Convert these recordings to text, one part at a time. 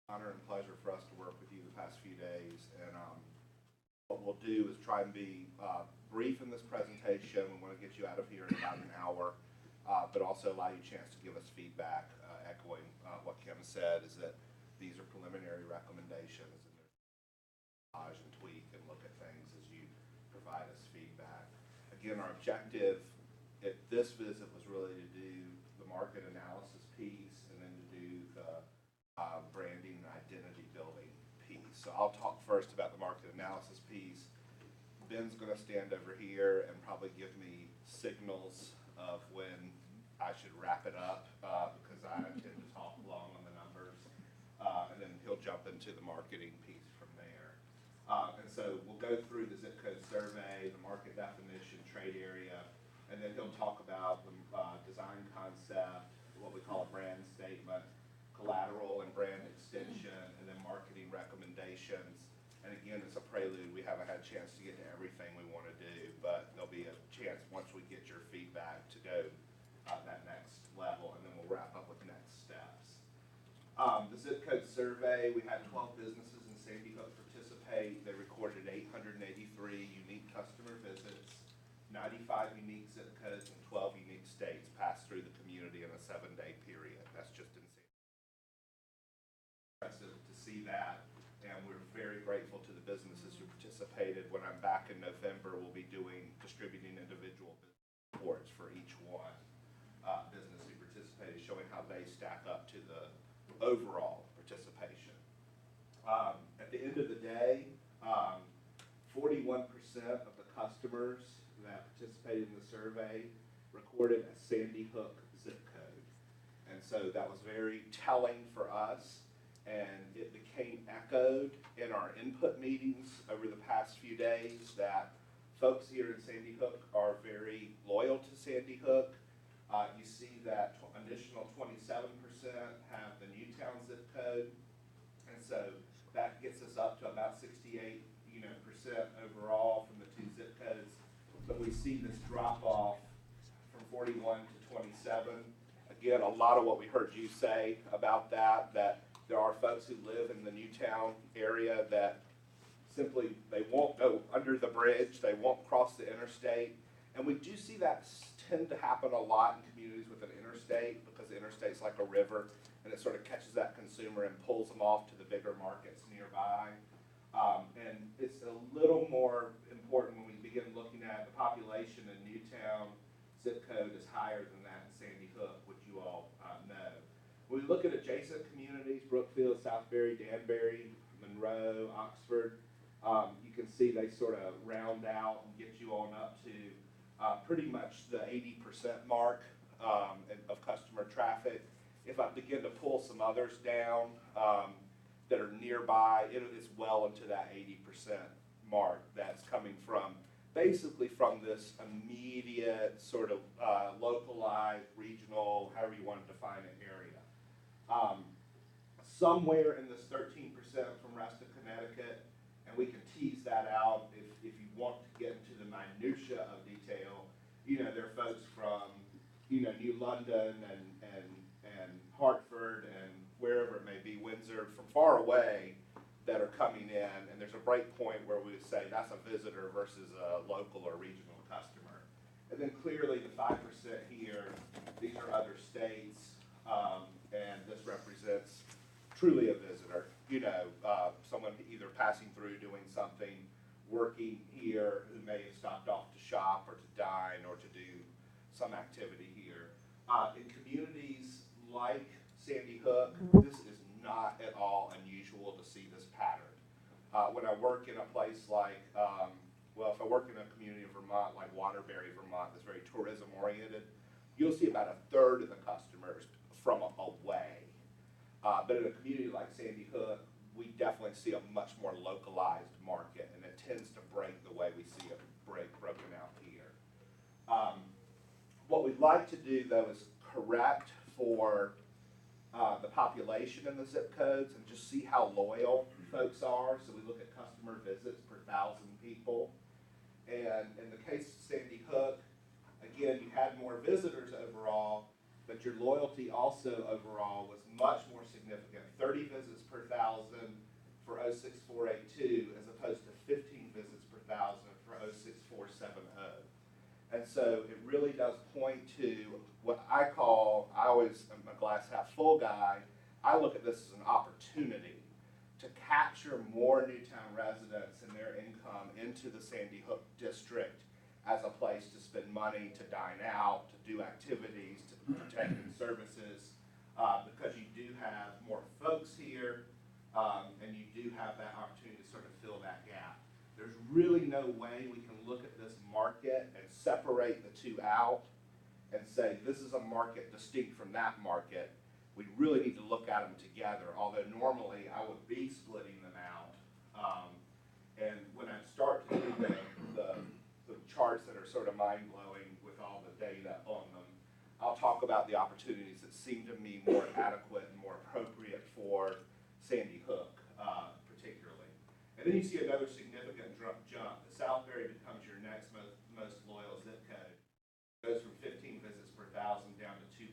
Honor and pleasure for us to work with you the past few days. And what we'll do is try and be brief in this presentation. We want to get you out of here in about an hour, but also allow you a chance to give us feedback. Echoing what Kim said, is that these are preliminary recommendations, and there's and tweak and look at things as you provide us feedback. Again, our objective at this visit was really to do the market analysis piece and then to do the branding and identity building piece. So I'll talk first about the market analysis piece. Ben's going to stand over here and probably give me signals of when I should wrap it up because I tend to talk long on the numbers. And then he'll jump into the marketing piece from there. And so we'll go through the zip code survey, the market definition, trade area, and then he'll talk about the design concept, what we call a brand statement, collateral and brand extension, and then marketing recommendations. And again, it's a prelude. We haven't had a chance to get to everything we want to do, but there'll be a chance once we get your feedback to go that next level, and then we'll wrap up with next steps. The zip code survey, we had 12 businesses in Sandy Hook participate. They recorded 883 unique customer visits, 95 unique zip codes, and 12 unique states passed through the community in a 7-day period. That's just insane. Impressive to see that, and we're very grateful to the businesses who participated. When I'm back in November, we'll be distributing individual reports for each one business who participated, showing how they stack up to the overall participation. At the end of the day, 41% of the customers that participated in the survey recorded a Sandy Hook zip code. And so that was very telling for us, and it became echoed in our input meetings over the past few days that folks here in Sandy Hook are very loyal to Sandy Hook. You see that additional 27% have the Newtown zip code, and so that gets us up to about 68% overall from the two zip codes. But we see this drop off from 41 to 27. Again, a lot of what we heard you say about that there are folks who live in the Newtown area that simply, they won't go under the bridge, they won't cross the interstate. And we do see that tend to happen a lot in communities with an interstate, because the interstate's like a river, and it sort of catches that consumer and pulls them off to the bigger markets nearby. And it's a little more important when we begin looking at the population in Newtown. Zip code is higher than that in Sandy Hook, which you all know. When we look at adjacent communities, Brookfield, Southbury, Danbury, Monroe, Oxford, you can see they sort of round out and get you on up to pretty much the 80% mark of customer traffic. If I begin to pull some others down that are nearby, it is well into that 80% mark that's coming from, basically from this immediate sort of localized, regional, however you want to define it, area. Somewhere in this 13% from rest of Connecticut, and we can tease that out if you want to get into the minutia of detail. You know, there are folks from, New London and Hartford and wherever it may be, Windsor, from far away, that are coming in, and there's a break point where we would say that's a visitor versus a local or regional customer. And then clearly the 5% here, these are other states, and this represents truly a visitor, someone either passing through, doing something, working here, who may have stopped off to shop or to dine or to do some activity here. In communities like Sandy Hook, this is not at all unusual to see this pattern. When I work in a place like, if I work in a community in Vermont like Waterbury, Vermont, that's very tourism oriented, you'll see about 1/3 of the customers from away. But in a community like Sandy Hook, we definitely see a much more localized market, and it tends to break the way we see it broken out here. What we'd like to do, though, is correct for the population in the zip codes and just see how loyal folks are. So we look at customer visits per 1,000 people. And in the case of Sandy Hook, again, you had more visitors overall, but your loyalty also overall was much more significant. 30 visits per thousand for 06482 as opposed to 15 visits per thousand for 06470. And so it really does point to what I always am a glass half full guy. I look at this as an opportunity to capture more Newtown residents and their income into the Sandy Hook district as a place to spend money, to dine out, to do activities, to partake in services, because you do have more folks here, and you do have that opportunity to sort of fill that gap. There's really no way we can look at this market and separate the two out and say this is a market distinct from that market. We really need to look at them together, although normally I would be splitting them out. And when I start to do the charts that are sort of mind-blowing with all the data on them, I'll talk about the opportunities that seem to me more adequate and more appropriate for Sandy Hook, particularly. And then you see another significant jump. The Southbury becomes your next most loyal zip code. It goes from 15 visits per thousand down to 2.6.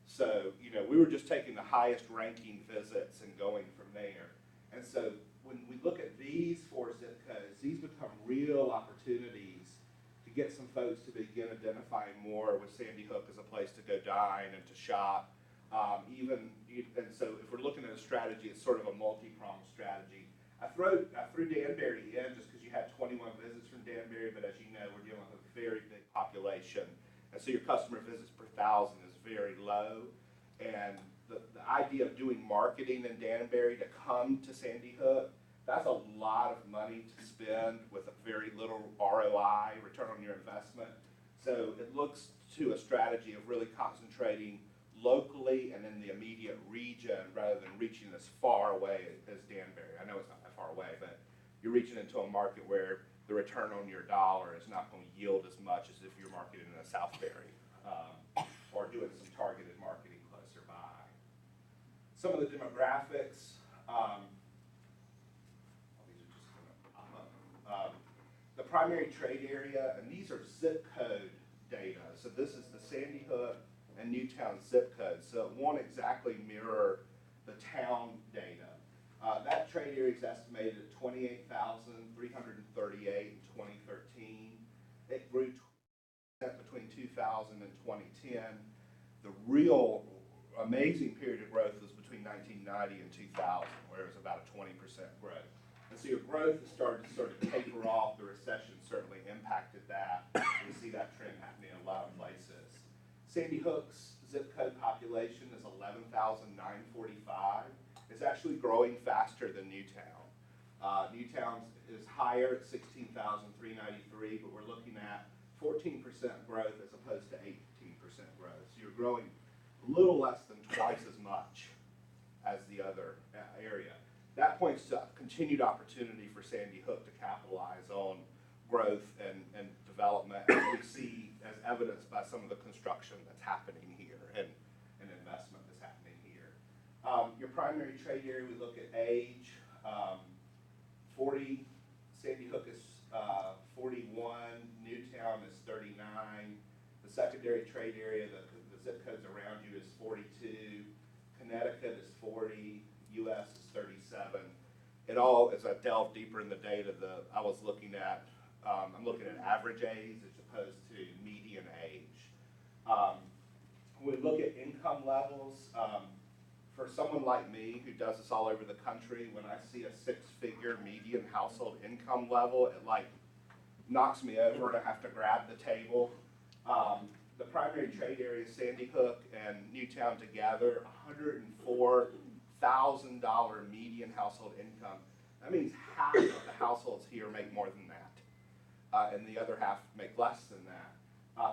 So, you know, we were just taking the highest ranking visits and going from there. And so when we look at these four zip codes, these become real opportunities to get some folks to begin identifying more with Sandy Hook as a place to go dine and to shop. And so if we're looking at a strategy, it's sort of a multi-pronged strategy. I threw Danbury in just because you had 21 visits from Danbury, but as you know, we're dealing with a very big population. And so your customer visits per thousand is very low. And the idea of doing marketing in Danbury to come to Sandy Hook, that's a lot of money to spend with a very little ROI, return on your investment. So it looks to a strategy of really concentrating locally and in the immediate region rather than reaching as far away as Danbury. I know it's not that far away, but you're reaching into a market where the return on your dollar is not going to yield as much as if you're marketing in a Southbury or doing some targeted marketing closer by. Some of the demographics. The primary trade area, and these are zip code data. So this is the Sandy Hook and Newtown zip code. So it won't exactly mirror the town data. That trade area is estimated at 28,338 in 2013. It grew between 2000 and 2010. The real amazing period of growth was between 1990 and 2000, where it was about a 20% growth. And so your growth has started to sort of taper off. The recession certainly impacted that. We see that trend happening in a lot of places. Sandy Hook's zip code population is 11,945. It's actually growing faster than Newtown. Newtown is higher at 16,393, but we're looking at 14% growth as opposed to 18% growth. So you're growing a little less than twice as much as the other area. That points to continued opportunity for Sandy Hook to capitalize on growth and development, as we see as evidenced by some of the construction that's happening here and investment that's happening here. Your primary trade area, we look at age. 40, Sandy Hook is 41, Newtown is 39. The secondary trade area, the zip codes around you is 42. Connecticut is 40. US is 37. It all, as I delve deeper in the data, I'm looking at average age as opposed to median age. When we look at income levels, for someone like me who does this all over the country, when I see a six-figure median household income level, it like knocks me over and I have to grab the table. The primary trade area, Sandy Hook and Newtown together, $104,000 median household income. That means half of the households here make more than that, and the other half make less than that.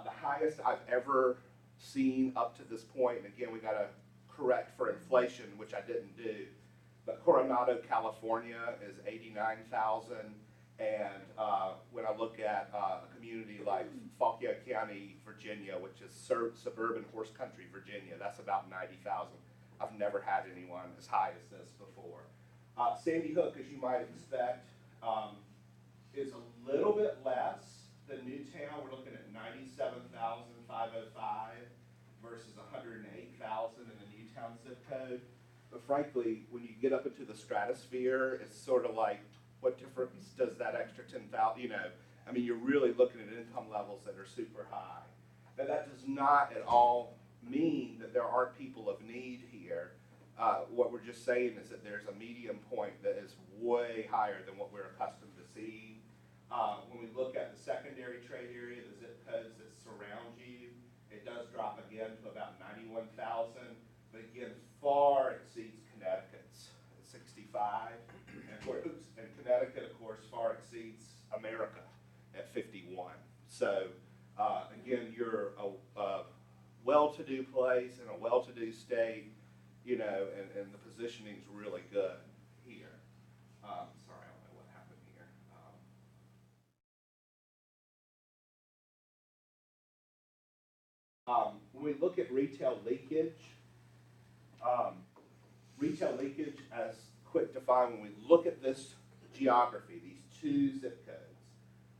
The highest I've ever seen up to this point, and again, we got to correct for inflation, which I didn't do, but Coronado, California is 89,000, and when I look at a community like Fauquier County, Virginia, which is suburban horse country, Virginia, that's about 90,000. I've never had anyone as high as this before. Sandy Hook, as you might expect, is a little bit less than Newtown. We're looking at 97,505. versus 108,000 in the Newtown zip code. But frankly, when you get up into the stratosphere, it's sort of like, what difference does that extra 10,000, you know, I mean, you're really looking at income levels that are super high. Now, that does not at all mean that there aren't people of need here. What we're just saying is that there's a medium point that is way higher than what we're accustomed to seeing. When we look at the secondary trade area, the zip codes that surround you, it does drop again to about 91,000, but again, far exceeds Connecticut's at 65. And Connecticut, of course, far exceeds America at 51. So again, you're a well-to-do place in a well-to-do state, you know, and the positioning's really good here. Sorry, I don't know what happened here. When we look at retail leakage, as quick define, when we look at this geography, these two zip codes,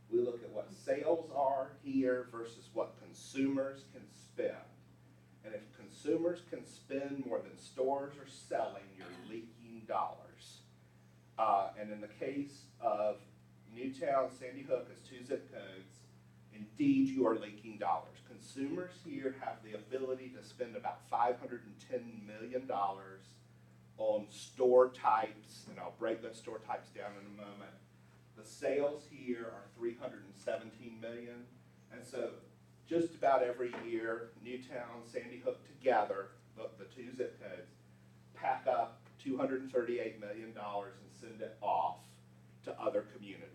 we look at what sales are here versus what consumers can spend. And if consumers can spend more than stores are selling, you're leaking dollars. And in the case of Newtown, Sandy Hook as two zip codes, indeed you are leaking dollars. Consumers here have the ability to spend about $510 million on store types, and I'll break those store types down in a moment. The sales here are $317 million, and so just about every year, Newtown, Sandy Hook together, the two zip codes, pack up $238 million and send it off to other communities.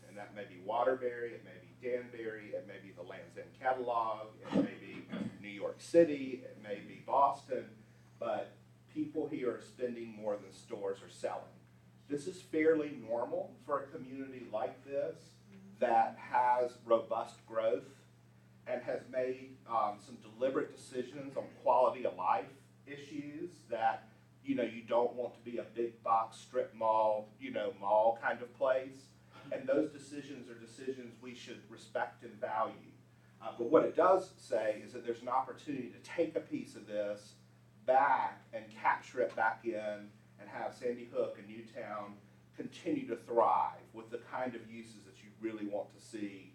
And that may be Waterbury, it may be Danbury, it may be the Land's End catalog, it may be New York City, it may be Boston, but people here are spending more than stores are selling. This is fairly normal for a community like this that has robust growth and has made some deliberate decisions on quality of life issues that, you know, you don't want to be a big box strip mall, you know, mall kind of place. And those decisions are decisions we should respect and value. But what it does say is that there's an opportunity to take a piece of this back and capture it back in and have Sandy Hook and Newtown continue to thrive with the kind of uses that you really want to see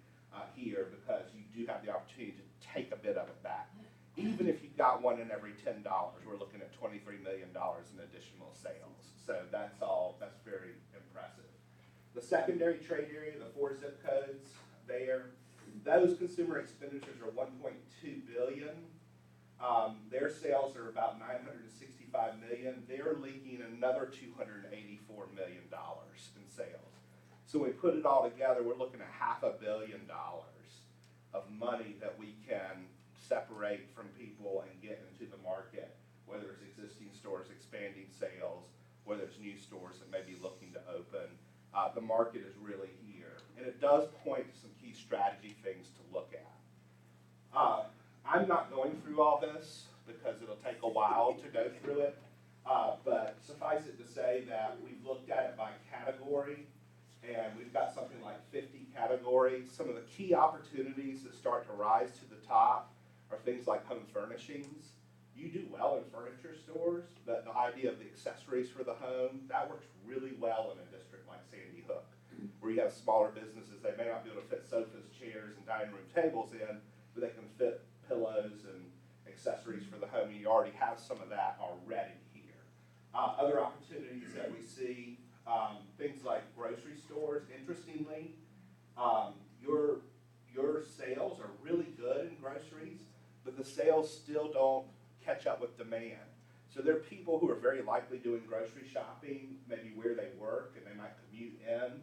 here, because you do have the opportunity to take a bit of it back. Even if you got one in every $10, we're looking at $23 million in additional sales. So that's very impressive. The secondary trade area, the 4 zip codes there, those consumer expenditures are $1.2 billion. Their sales are about $965 million. They're leaking another $284 million in sales. So when we put it all together, we're looking at $500 million of money that we can separate from people and get into the market, whether it's existing stores expanding sales, whether it's new stores that may be looking to open. The market is really here. And it does point to some key strategy things to look at. I'm not going through all this because it'll take a while to go through it, but suffice it to say that we've looked at it by category, and we've got something like 50 categories. Some of the key opportunities that start to rise to the top are things like home furnishings. You do well in furniture stores, but the idea of the accessories for the home, that works really well in a district like Sandy Hook, where you have smaller businesses. They may not be able to fit sofas, chairs, and dining room tables in, but they can fit pillows and accessories for the home, and you already have some of that already here. Other opportunities that we see, things like grocery stores. Interestingly, your sales are really good in groceries, but the sales still don't catch up with demand. So there are people who are very likely doing grocery shopping, maybe where they work, and they might commute in,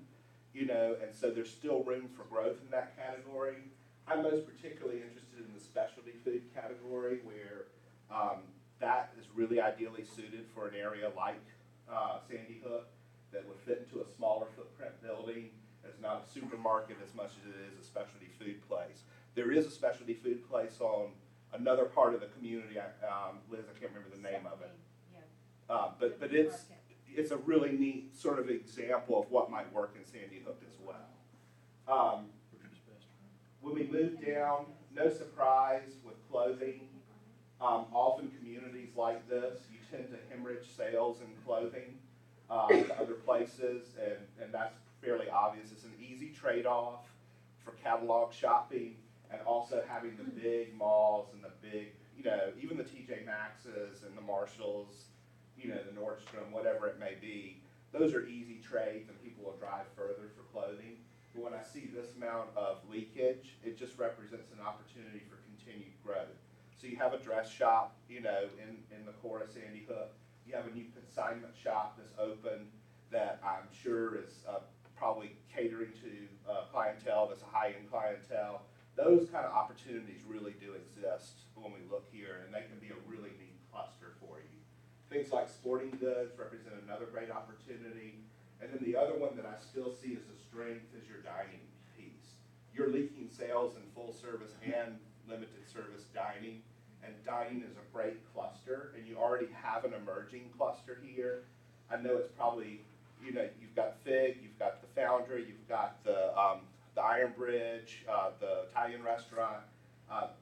you know, and so there's still room for growth in that category. I'm most particularly interested in the specialty food category, where that is really ideally suited for an area like Sandy Hook that would fit into a smaller footprint building. It's not a supermarket as much as it is a specialty food place. There is a specialty food place on another part of the community, Liz, I can't remember the name of it. But it's a really neat sort of example of what might work in Sandy Hook as well. When we move down, no surprise with clothing, Often communities like this, you tend to hemorrhage sales and clothing to other places, and that's fairly obvious. It's an easy trade-off for catalog shopping and also having the big malls and the big, even the TJ Maxx's and the Marshalls, the Nordstrom, whatever it may be. Those are easy trades and people will drive further for clothing. But when I see this amount of leakage, it just represents an opportunity for continued growth. So you have a dress shop, in the core of Sandy Hook. You have a new consignment shop that's open that I'm sure is probably catering to clientele that's a high-end clientele. Those kind of opportunities really do exist when we look here, and they can be a really neat cluster for you. Things like sporting goods represent another great opportunity. And then the other one that I still see as a strength is your dining piece. You're leaking sales in full service and limited service dining, and dining is a great cluster, and you already have an emerging cluster here. I know it's probably, you've got Fig, you've got the Foundry, you've got the Iron Bridge, the Italian restaurant,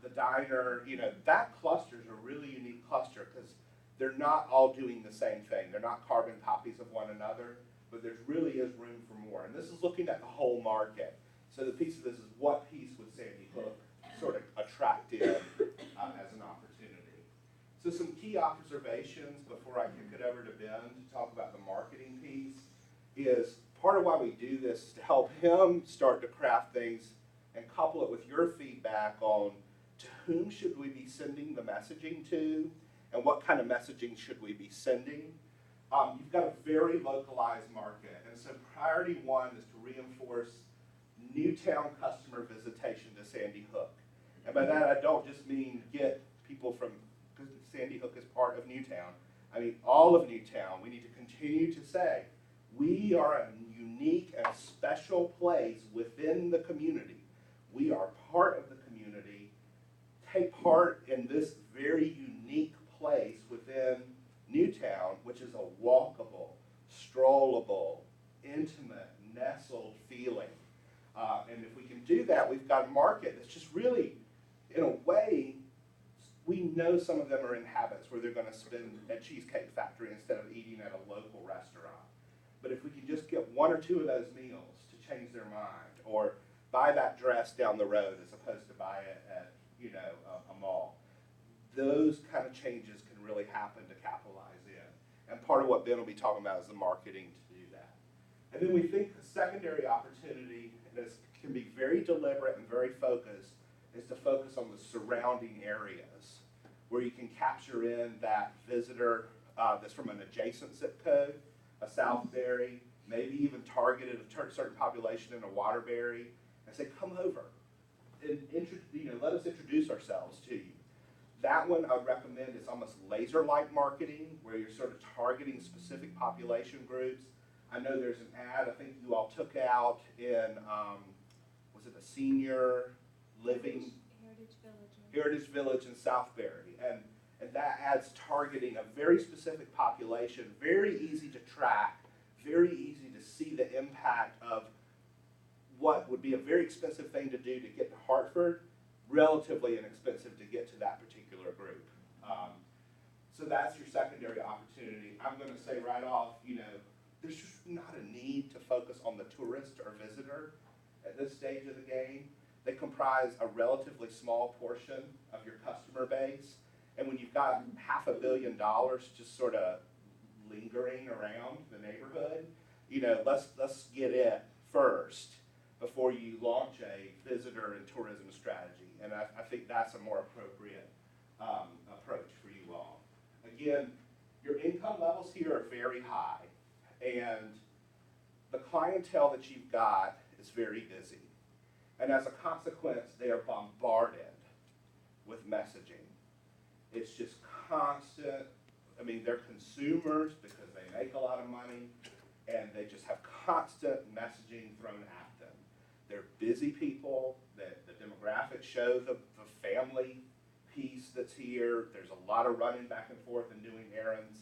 the diner. That cluster is a really unique cluster because they're not all doing the same thing. They're not carbon copies of one another, but there really is room for more. And this is looking at the whole market. So the piece of this is what piece would Sandy Hook sort of attract in as an opportunity. So some key observations before I kick it over to Ben to talk about the marketing piece is part of why we do this is to help him start to craft things and couple it with your feedback on to whom should we be sending the messaging to and what kind of messaging should we be sending. You've got a very localized market, and so priority one is to reinforce Newtown customer visitation to Sandy Hook. And by that I don't just mean get people from, because Sandy Hook is part of Newtown, I mean all of Newtown. We need to continue to say, we are a unique and special place within the community. We are part of the community. Take part in this very unique place within Newtown, which is a walkable, strollable, intimate, nestled feeling. And if we can do that, we've got a market that's just really, in a way, we know some of them are in habits where they're going to spend at Cheesecake Factory instead of eating at a local restaurant. But if we can just get one or two of those meals to change their mind, or buy that dress down the road as opposed to buy it at a mall, those kind of changes can really happen to capitalize in. And part of what Ben will be talking about is the marketing to do that. And then we think the secondary opportunity, and this can be very deliberate and very focused, is to focus on the surrounding areas where you can capture in that visitor that's from an adjacent zip code, a Southbury, maybe even targeted a certain population in a Waterbury, and say, come over and let us introduce ourselves to you. That one I would recommend is almost laser-like marketing, where you're sort of targeting specific population groups. I know there's an ad I think you all took out in, was it a senior living? Heritage Village in Southbury. And that ad's targeting a very specific population, very easy to track, very easy to see the impact of what would be a very expensive thing to do to get to Hartford, relatively inexpensive to get to that particular group. So that's your secondary opportunity. I'm going to say right off, there's just not a need to focus on the tourist or visitor at this stage of the game. They comprise a relatively small portion of your customer base. And when you've got $500 million just sort of lingering around the neighborhood, let's get it first before you launch a visitor and tourism strategy. And I think that's a more appropriate approach for you all. Again, your income levels here are very high, and the clientele that you've got is very busy. And as a consequence, they are bombarded with messaging. It's just constant. I mean, they're consumers because they make a lot of money, and they just have constant messaging thrown at them. They're busy people. The demographics show the family piece that's here. There's a lot of running back and forth and doing errands.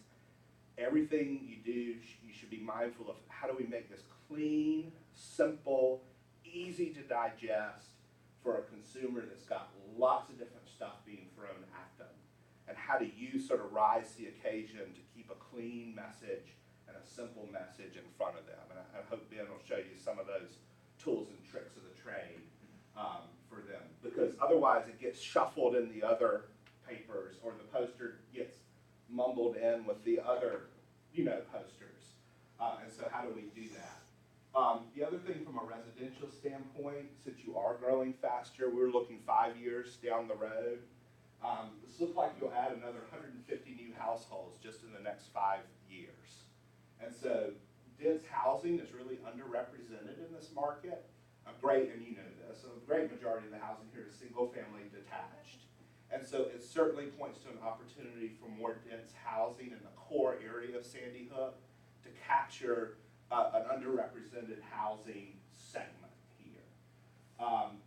Everything you do, you should be mindful of how do we make this clean, simple, easy to digest for a consumer that's got lots of different stuff being thrown at them. and how do you sort of rise to the occasion to keep a clean message and a simple message in front of them. And I hope Ben will show you some of those tools and tricks of the trade for them, because otherwise it gets shuffled in the other papers, or the poster gets mumbled in with the other, posters. And so how do we do that? The other thing from a residential standpoint, since you are growing faster, we're looking 5 years down the road. This looks like you'll add another 150 new households just in the next 5 years. And so dense housing is really underrepresented in this market. Great, and you know this, a great majority of the housing here is single family detached. And so it certainly points to an opportunity for more dense housing in the core area of Sandy Hook to capture an underrepresented housing segment here.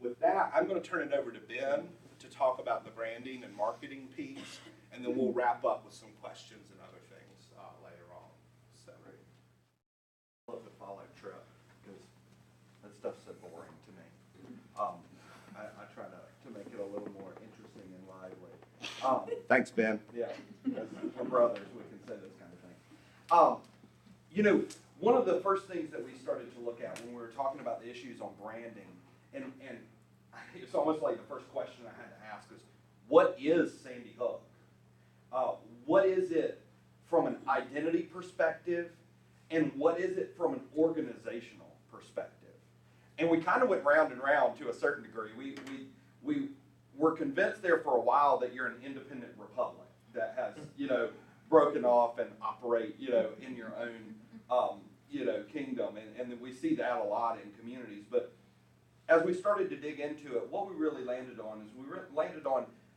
With that, I'm going to turn it over to Ben to talk about the branding and marketing piece, and then we'll wrap up with some questions and other things later on. So, I love the follow trip because that stuff's so boring to me. I try to make it a little more interesting and lively. thanks, Ben. Yeah, we're brothers, we can say this kind of thing. One of the first things that we started to look at when we were talking about the issues on branding, and it's almost like the first question I had to ask is, what is Sandy Hook? What is it from an identity perspective, and what is it from an organizational perspective? And we kind of went round and round to a certain degree. We were convinced there for a while that you're an independent republic that has, broken off and operate, in your own, kingdom. And we see that a lot in communities. But as we started to dig into it, what we really landed on is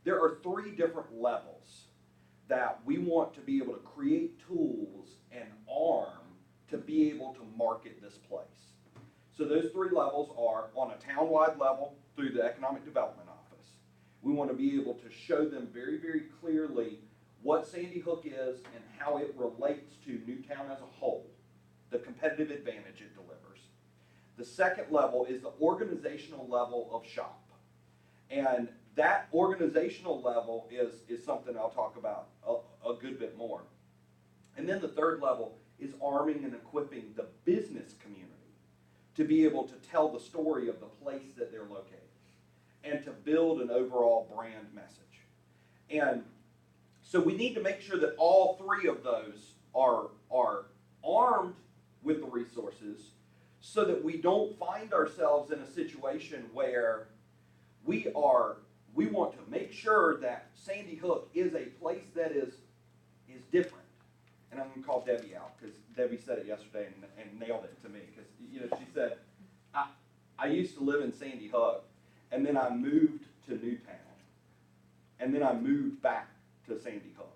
there are 3 different levels that we want to be able to create tools and arm to be able to market this place. So those 3 levels are on a town-wide level through the Economic Development Office. We want to be able to show them very, very clearly what Sandy Hook is and how it relates to Newtown as a whole, the competitive advantage it delivers. The second level is the organizational level of SHOP. And that organizational level is something I'll talk about a good bit more. And then the third level is arming and equipping the business community to be able to tell the story of the place that they're located and to build an overall brand message. And so we need to make sure that all 3 of those are armed with the resources so that we don't find ourselves in a situation where we want to make sure that Sandy Hook is a place that is different. And I'm going to call Debbie out because Debbie said it yesterday and nailed it to me. Because she said, I used to live in Sandy Hook, and then I moved to Newtown, and then I moved back to Sandy Hook.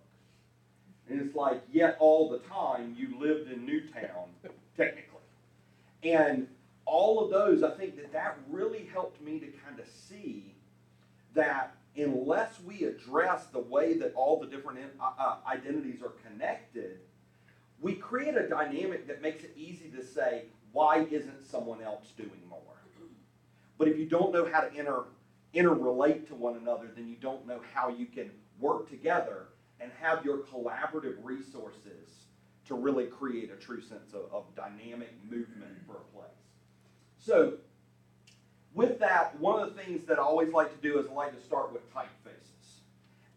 And it's like, yet all the time you lived in Newtown, technically. And all of those, I think that really helped me to kind of see that unless we address the way that all the different identities are connected, we create a dynamic that makes it easy to say, why isn't someone else doing more? But if you don't know how to interrelate to one another, then you don't know how you can work together and have your collaborative resources to really create a true sense of dynamic movement for a place. So with that, one of the things that I always like to do is I like to start with typefaces.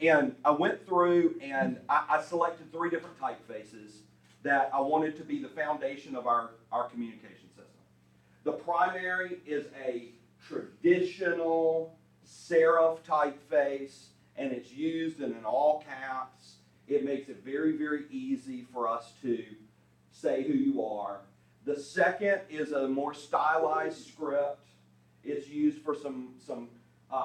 And I went through and I selected 3 different typefaces that I wanted to be the foundation of our communication system. The primary is a traditional serif typeface, and it's used in all caps. It makes it very, very easy for us to say who you are. The second is a more stylized script. It's used for some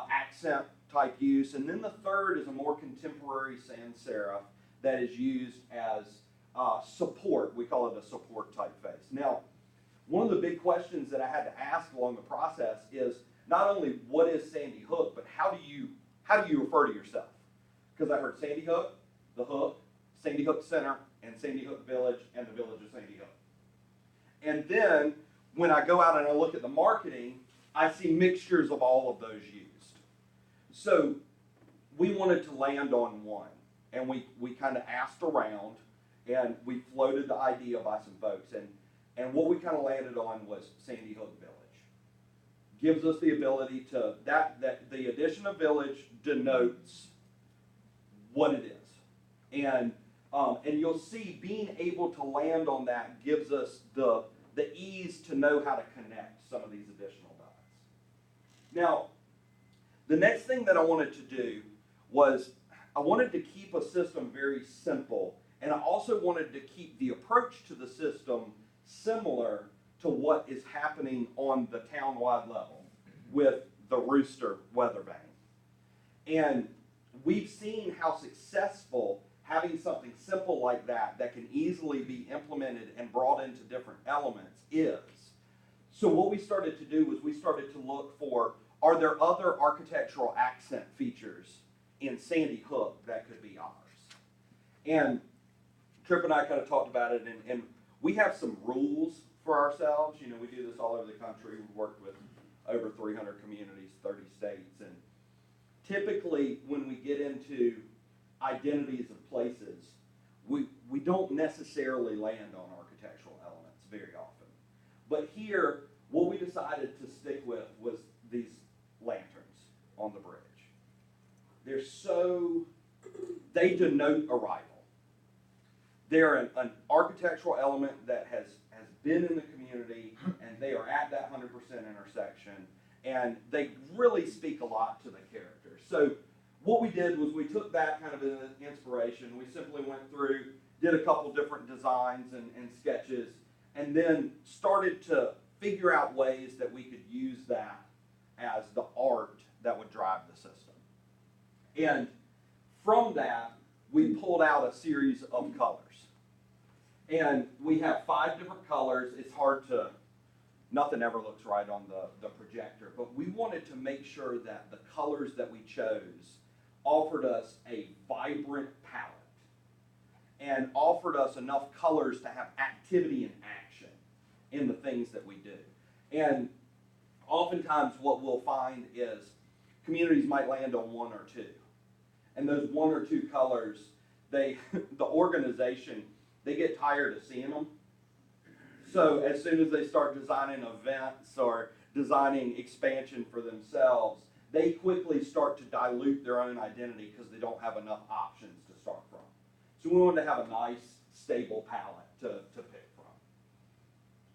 accent type use. And then the third is a more contemporary sans serif that is used as support. We call it a support typeface. Now, one of the big questions that I had to ask along the process is not only what is Sandy Hook, but how do you refer to yourself? Because I heard Sandy Hook, the Hook, Sandy Hook Center, and Sandy Hook Village, and the Village of Sandy Hook. And then when I go out and I look at the marketing, I see mixtures of all of those used. So we wanted to land on one. and we kind of asked around, and we floated the idea by some folks, and what we kind of landed on was Sandy Hook Village. Gives us the ability to, that the addition of village denotes what it is. And you'll see being able to land on that gives us the ease to know how to connect some of these additional dots. Now, the next thing that I wanted to do was I wanted to keep a system very simple, and I also wanted to keep the approach to the system similar to what is happening on the town-wide level with the Rooster weather vane. And we've seen how successful having something simple like that can easily be implemented and brought into different elements is. So what we started to do was we started to look for, are there other architectural accent features in Sandy Hook that could be ours? And Tripp and I kind of talked about it, and we have some rules for ourselves. You know, we do this all over the country. We've worked with over 300 communities, 30 states, and typically when we get into identities of places, we don't necessarily land on architectural elements very often. But here, what we decided to stick with was these lanterns on the bridge. They denote arrival. They're an architectural element that has been in the community, and they are at that 100% intersection, and they really speak a lot to the character. So what we did was we took that kind of as an inspiration. We simply went through, did a couple different designs and sketches, and then started to figure out ways that we could use that as the art that would drive the system. And from that, we pulled out a series of colors. And we have 5 different colors. It's hard to, nothing ever looks right on the projector, but we wanted to make sure that the colors that we chose offered us a vibrant palette and offered us enough colors to have activity and action in the things that we do. And oftentimes what we'll find is communities might land on 1 or 2. And those 1 or 2 colors, the organization, they get tired of seeing them. So as soon as they start designing events or designing expansion for themselves, they quickly start to dilute their own identity because they don't have enough options to start from. So we wanted to have a nice, stable palette to pick from.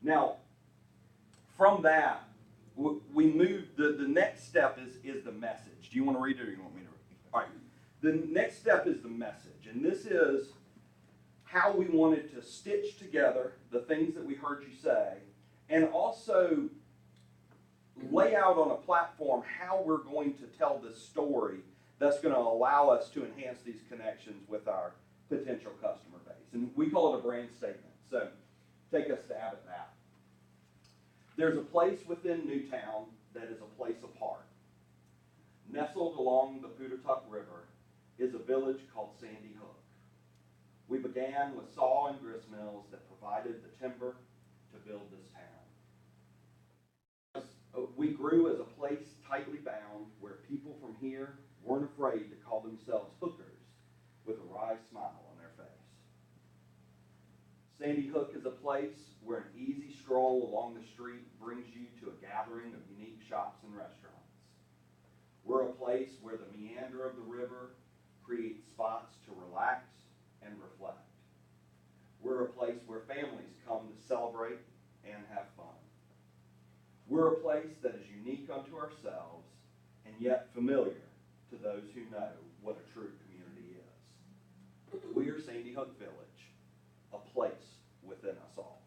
Now, from that, we moved, the next step is the message. Do you want to read it or do you want me to read it? All right. The next step is the message, and this is how we wanted to stitch together the things that we heard you say, and also lay out on a platform how we're going to tell this story that's going to allow us to enhance these connections with our potential customer base. And we call it a brand statement. So take a stab at that. There's a place within Newtown that is a place apart. Nestled along the Putatuck River is a village called Sandy Hook. We began with saw and grist mills that provided the timber to build this town. We grew as a place tightly bound where people from here weren't afraid to call themselves hookers with a wry smile on their face. Sandy Hook is a place where an easy stroll along the street brings you to a gathering of unique shops and restaurants. We're a place where the meander of the river creates spots to relax and reflect. We're a place where families come to celebrate and have fun. We're a place that is unique unto ourselves and yet familiar to those who know what a true community is. We are Sandy Hook Village, a place within us all.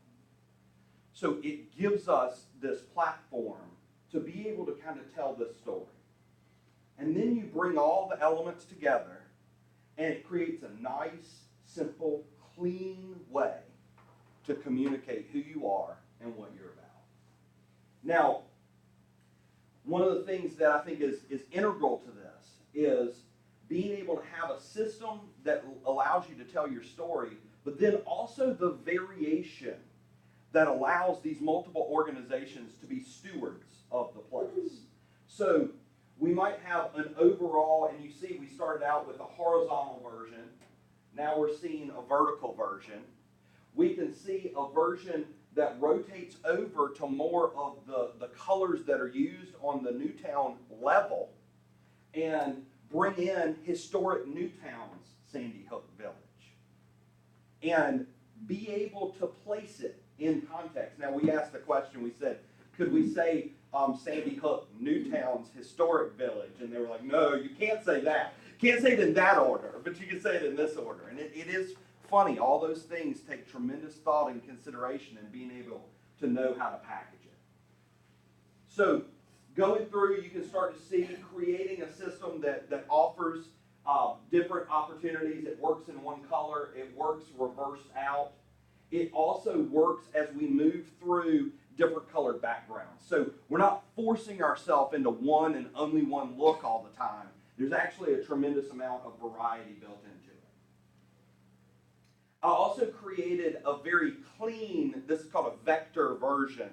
So it gives us this platform to be able to kind of tell this story. And then you bring all the elements together and it creates a nice, simple, clean way to communicate who you are and what you're about. Now, one of the things that I think is integral to this is being able to have a system that allows you to tell your story, but then also the variation that allows these multiple organizations to be stewards of the place. So we might have an overall, and you see we started out with a horizontal version. Now we're seeing a vertical version. We can see a version that rotates over to more of the colors that are used on the Newtown level and bring in historic Newtown's Sandy Hook Village and be able to place it in context. Now we asked the question, we said, could we say Sandy Hook, Newtown's historic village? And they were like, no, you can't say that. Can't say it in that order, but you can say it in this order. And it is funny, all those things take tremendous thought and consideration in being able to know how to package it. So going through, you can start to see creating a system that offers different opportunities. It works in one color. It works reversed out. It also works as we move through different colored backgrounds. So we're not forcing ourselves into one and only one look all the time. There's actually a tremendous amount of variety built into it. I also created a very clean, this is called a vector version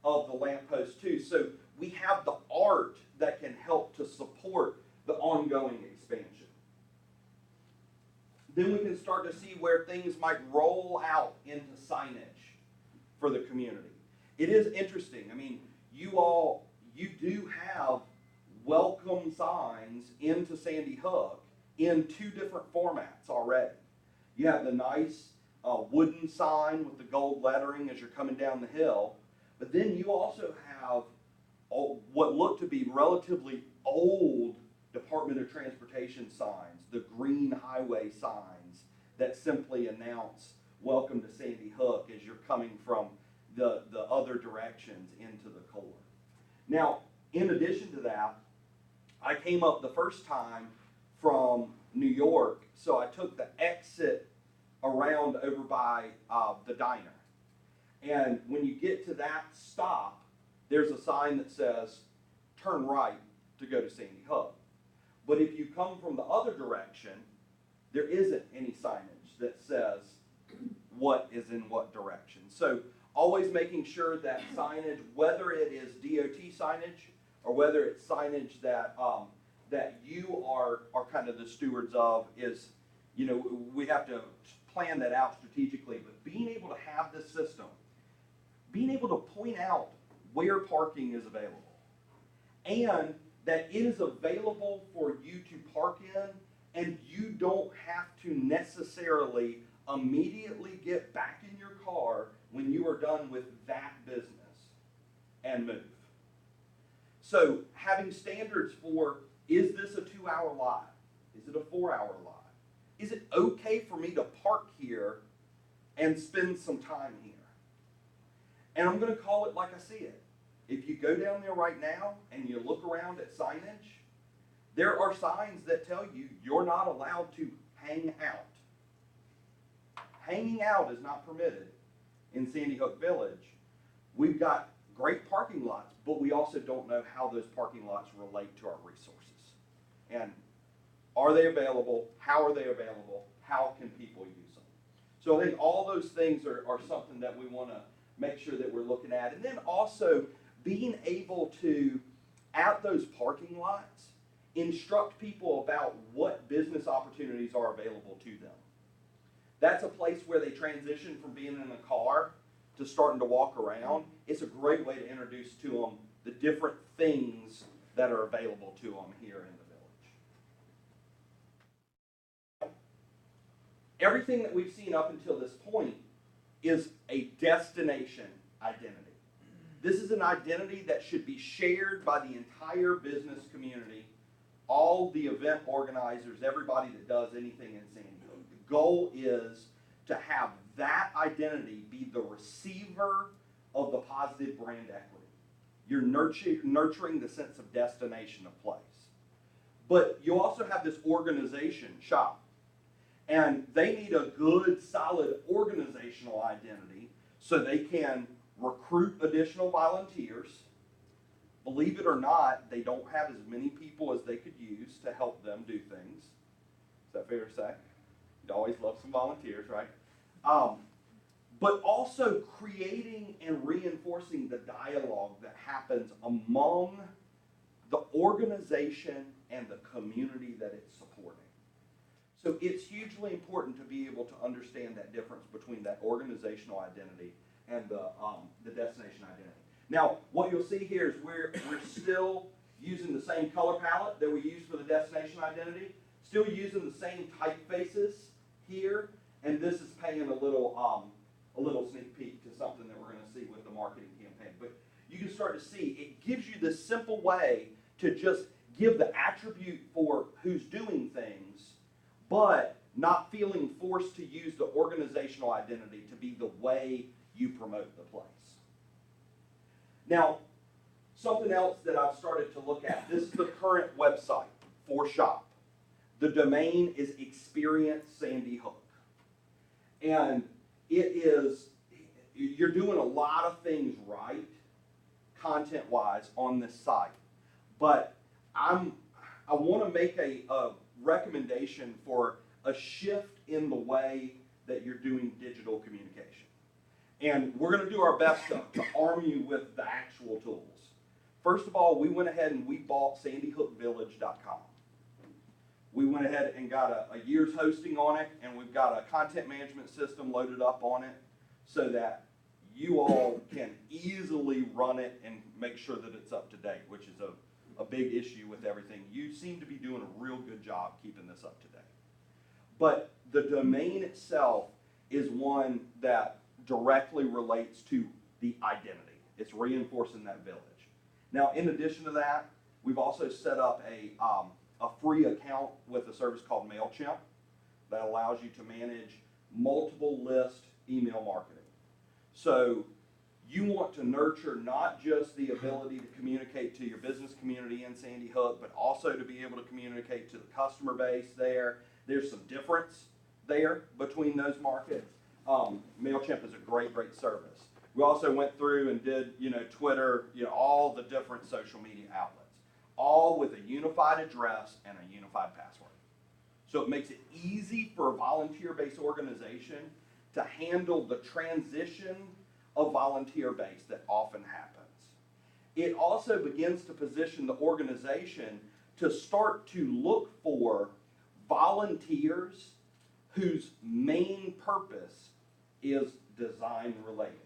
of the lamppost too. So we have the art that can help to support the ongoing expansion. Then we can start to see where things might roll out into signage for the community. It is interesting. I mean, you do have welcome signs into Sandy Hook in two different formats already. You have the nice wooden sign with the gold lettering as you're coming down the hill, but then you also have what look to be relatively old Department of Transportation signs, the green highway signs that simply announce welcome to Sandy Hook as you're coming from the other directions into the core. Now, in addition to that, I came up the first time from New York, so I took the exit around over by the diner. And when you get to that stop, there's a sign that says, turn right to go to Sandy Hook. But if you come from the other direction, there isn't any signage that says what is in what direction. So always making sure that signage, whether it is DOT signage or whether it's signage that that you are kind of the stewards of, is, you know, we have to plan that out strategically. But being able to have this system, being able to point out where parking is available, and that it is available for you to park in, and you don't have to necessarily immediately get back in your car when you are done with that business and move. So having standards for, is this a 2-hour lot? Is it a 4-hour lot? Is it okay for me to park here and spend some time here? And I'm going to call it like I see it. If you go down there right now and you look around at signage, there are signs that tell you you're not allowed to hang out. Hanging out is not permitted in Sandy Hook Village. We've got great parking lots, but we also don't know how those parking lots relate to our resources. And are they available? How are they available? How can people use them? So I think all those things are something that we want to make sure that we're looking at. And then also being able to, at those parking lots, instruct people about what business opportunities are available to them. That's a place where they transition from being in a car to starting to walk around. It's a great way to introduce to them the different things that are available to them here in the village. Everything that we've seen up until this point is a destination identity. This is an identity that should be shared by the entire business community, all the event organizers, everybody that does anything in Sandy Hook. The goal is to have that identity be the receiver of the positive brand equity. You're nurturing the sense of destination of place. But you also have this organization, SHOP, and they need a good, solid organizational identity so they can recruit additional volunteers. Believe it or not, they don't have as many people as they could use to help them do things. Is that fair to say? You'd always love some volunteers, right? But also creating and reinforcing the dialogue that happens among the organization and the community that it's supporting. So it's hugely important to be able to understand that difference between that organizational identity and the destination identity. Now, what you'll see here is we're still using the same color palette that we used for the destination identity, still using the same typefaces here, and this is paying a little sneak peek to something that we're going to see with the marketing campaign. But you can start to see it gives you this simple way to just give the attribute for who's doing things, but not feeling forced to use the organizational identity to be the way you promote the place. Now, something else that I've started to look at, this is the current website for SHOP. The domain is Experience Sandy Hook. And it is, you're doing a lot of things right, content-wise, on this site. But I want to make a recommendation for a shift in the way that you're doing digital communication. And we're going to do our best to arm you with the actual tools. First of all, we went ahead and we bought sandyhookvillage.com. We went ahead and got a year's hosting on it, and we've got a content management system loaded up on it so that you all can easily run it and make sure that it's up to date, which is a big issue with everything. You seem to be doing a real good job keeping this up to date. But the domain itself is one that directly relates to the identity. It's reinforcing that village. Now, in addition to that, we've also set up a free account with a service called MailChimp that allows you to manage multiple list email marketing. So you want to nurture not just the ability to communicate to your business community in Sandy Hook, but also to be able to communicate to the customer base there. There's some difference there between those markets. MailChimp is a great, great service. We also went through and did, Twitter, all the different social media outlets, all with a unified address and a unified password. So it makes it easy for a volunteer-based organization to handle the transition of volunteer base that often happens. It also begins to position the organization to start to look for volunteers whose main purpose is design related.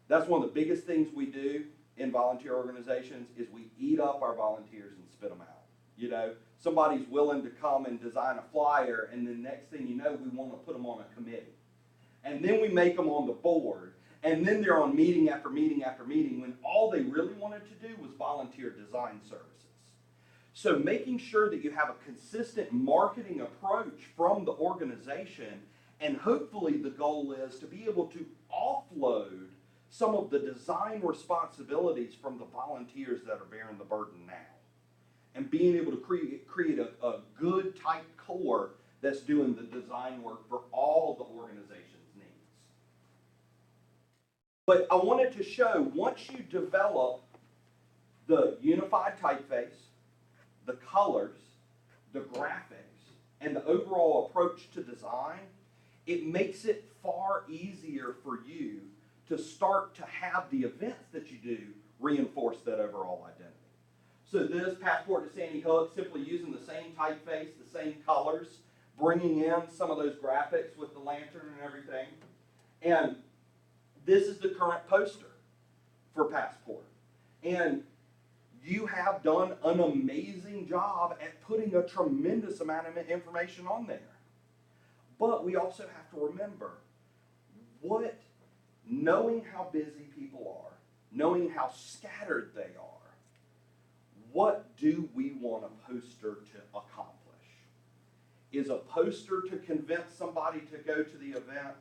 That's one of the biggest things we do in volunteer organizations is we eat up our volunteers and spit them out. Somebody's willing to come and design a flyer, and then next thing you know, we want to put them on a committee. And then we make them on the board, and then they're on meeting after meeting after meeting when all they really wanted to do was volunteer design services. So making sure that you have a consistent marketing approach from the organization, and hopefully the goal is to be able to offload some of the design responsibilities from the volunteers that are bearing the burden now. And being able to create a good tight core that's doing the design work for all the organization's needs. But I wanted to show, once you develop the unified typeface, the colors, the graphics, and the overall approach to design, it makes it far easier for you to start to have the events that you do reinforce that overall identity. So this Passport to Sandy Hook, simply using the same typeface, the same colors, bringing in some of those graphics with the lantern and everything. And this is the current poster for Passport. And you have done an amazing job at putting a tremendous amount of information on there. But we also have to remember knowing how busy people are, knowing how scattered they are, what do we want a poster to accomplish? Is a poster to convince somebody to go to the event,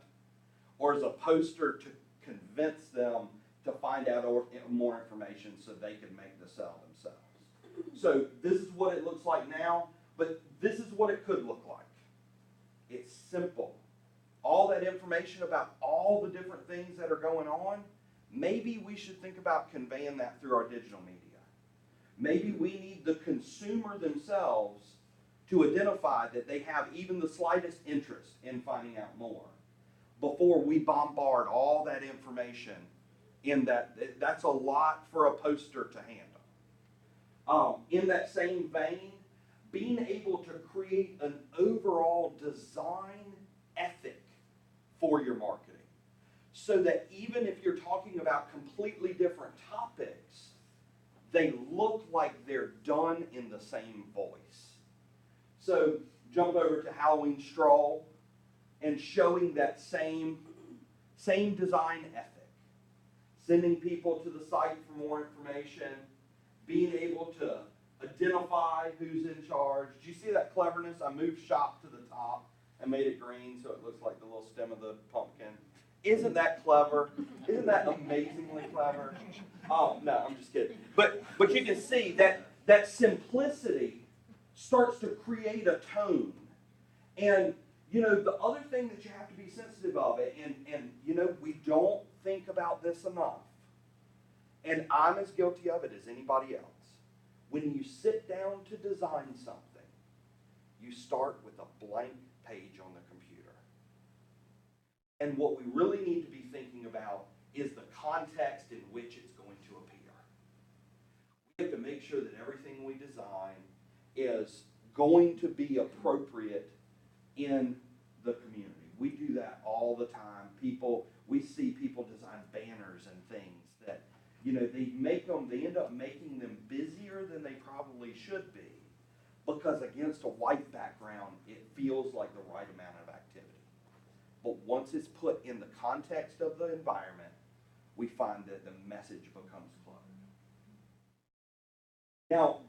or is a poster to convince them to find out more information so they can make the sale themselves? So this is what it looks like now, but this is what it could look like. It's simple. All that information about all the different things that are going on, maybe we should think about conveying that through our digital media. Maybe we need the consumer themselves to identify that they have even the slightest interest in finding out more before we bombard all that information in that. That's a lot for a poster to handle. In that same vein, being able to create an overall design ethic for your marketing, so that even if you're talking about completely different topics, they look like they're done in the same voice. So jump over to Halloween Stroll and showing that same design ethic, sending people to the site for more information, being able to identify who's in charge. Did you see that cleverness? I moved shop to the top and made it green so it looks like the little stem of the pumpkin. Isn't that clever? Isn't that amazingly clever? Oh, no, I'm just kidding. But you can see that simplicity starts to create a tone. And, you know, the other thing that you have to be sensitive of, and you know, we don't think about this enough, and I'm as guilty of it as anybody else. When you sit down to design something, you start with a blank page on the computer. And what we really need to be thinking about is the context in which it's going to appear. We have to make sure that everything we design is going to be appropriate in the community. We do that all the time. We see people design banners and things that, you know, they end up making them busier than they probably should be, because against a white background, it feels like the right amount of activity. But once it's put in the context of the environment, we find that the message becomes cluttered. Now,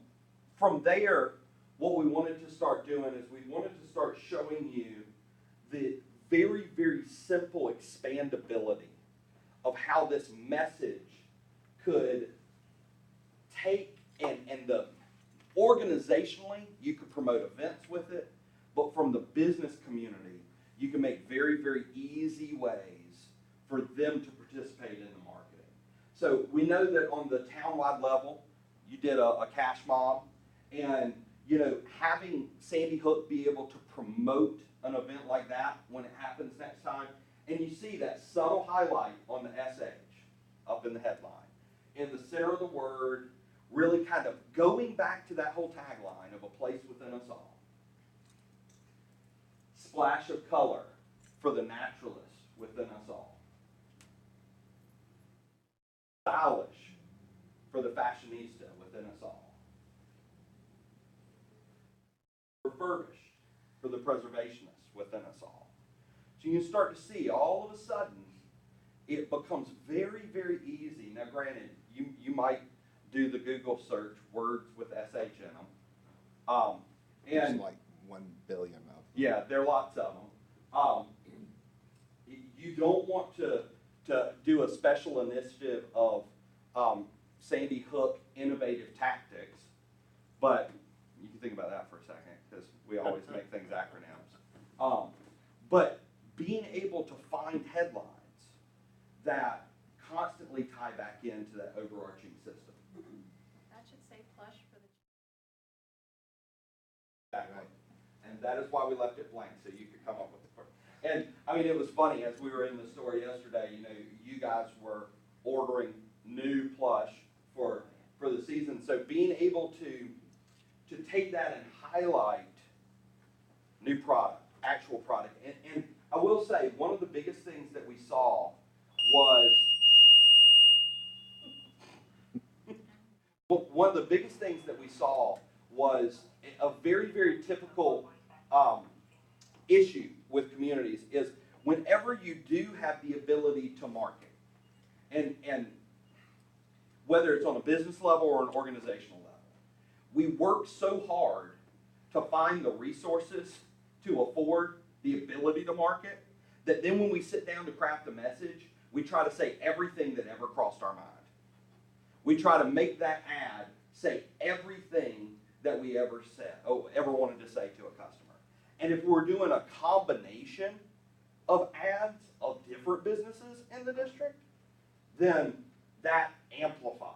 from there, what we wanted to start doing is we wanted to start showing you the very, very simple expandability of how this message could take and the organizationally, you could promote events with it, but from the business community, you can make very, very easy ways for them to participate in the marketing. So we know that on the townwide level, you did a cash mob, and you know, having Sandy Hook be able to promote an event like that when it happens next time, and you see that subtle highlight on the SH up in the headline, in the center of the word, really kind of going back to that whole tagline of a place within us all. Splash of color for the naturalist within us all. Stylish for the fashionista within us all. Refurbished for the preservationist within us all. So you can start to see all of a sudden it becomes very, very easy. Now granted, you might do the Google search, words with SH in them. There's like 1 billion of them. Yeah, there are lots of them. You don't want to do a special initiative of Sandy Hook innovative tactics, but you can think about that for a second, because we always make things acronyms. But being able to find headlines that constantly tie back into that overarching system. That should say plush for the. Exactly. And that is why we left it blank, so you could come up with the part. And I mean, it was funny, as we were in the store yesterday, you know, you guys were ordering new plush for the season. So being able to take that and highlight new product, actual product. And I will say, one of the biggest things that we saw was, one of the biggest things that we saw was a very, very typical issue with communities is whenever you do have the ability to market, and whether it's on a business level or an organizational level, we work so hard to find the resources to afford the ability to market that then when we sit down to craft a message, we try to say everything that ever crossed our mind. We try to make that ad say everything that we ever wanted to say to a customer. And if we're doing a combination of ads of different businesses in the district, then that amplifies.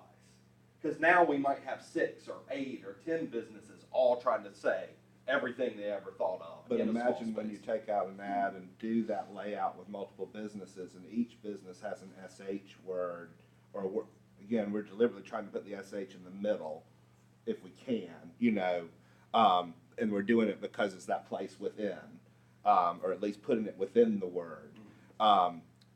Because now we might have 6 or 8 or 10 businesses all trying to say everything they ever thought of. But imagine when you take out an ad and do that layout with multiple businesses, and each business has an SH word, or again, we're deliberately trying to put the SH in the middle, if we can, and we're doing it because it's that place within, or at least putting it within the word,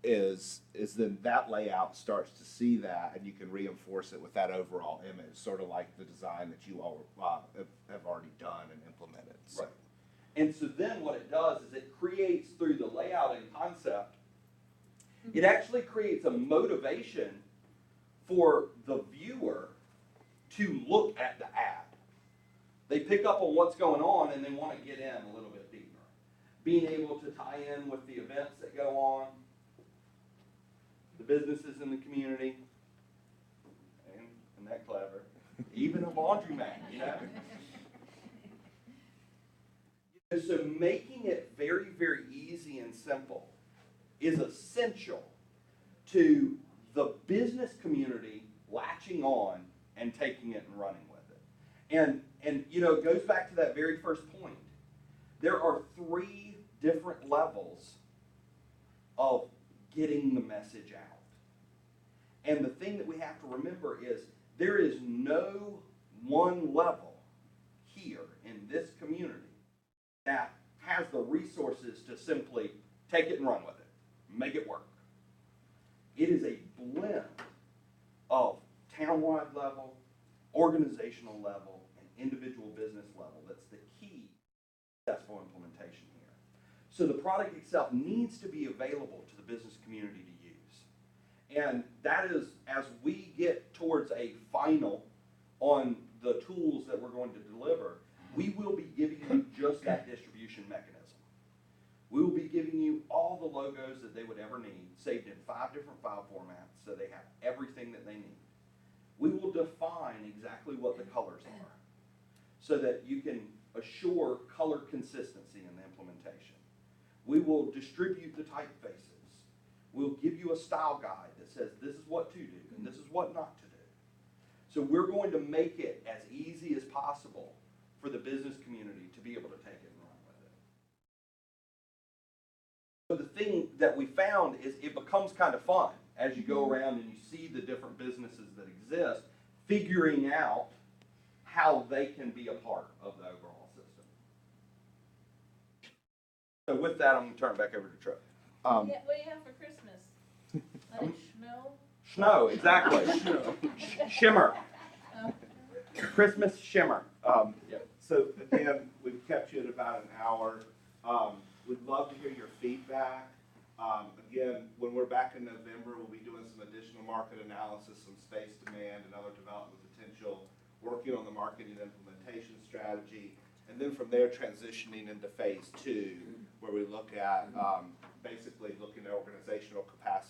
is then that layout starts to see that, and you can reinforce it with that overall image, sort of like the design that you all have already done and implemented. So. Right. And so then what it does is it creates, through the layout and concept, it actually creates a motivation for the viewer to look at the ad. They pick up on what's going on and they want to get in a little bit deeper. Being able to tie in with the events that go on, the businesses in the community, and isn't that clever? Even a laundromat, So making it very, very easy and simple is essential to the business community latching on and taking it and running with it. And it goes back to that very first point. There are 3 different levels of getting the message out. And the thing that we have to remember is there is no one level here in this community that has the resources to simply take it and run with it, make it work. It is a blend of townwide level, organizational level, and individual business level that's the key to successful implementation here. So the product itself needs to be available to the business community to use. And that is, as we get towards a final on the tools that we're going to deliver, we will be giving you just that distribution mechanism. We will be giving you all the logos that they would ever need, saved in 5 different file formats, so they have everything that they need. We will define exactly what the colors are, so that you can assure color consistency in the implementation. We will distribute the typefaces. We'll give you a style guide that says this is what to do and this is what not to do. So we're going to make it as easy as possible for the business community to be able to take it and run with it. So the thing that we found is it becomes kind of fun as you go around and you see the different businesses that exist, figuring out how they can be a part of the overall system. So with that, I'm going to turn it back over to Trey. What do you have for Christmas? Like snow? Snow, exactly. Shimmer. Oh. Christmas shimmer. So again, we've kept you at about an hour. We'd love to hear your feedback. Again, when we're back in November, we'll be doing some additional market analysis, some space demand and other development potential, working on the marketing implementation strategy, and then from there transitioning into phase 2, where we look at basically looking at organizational capacity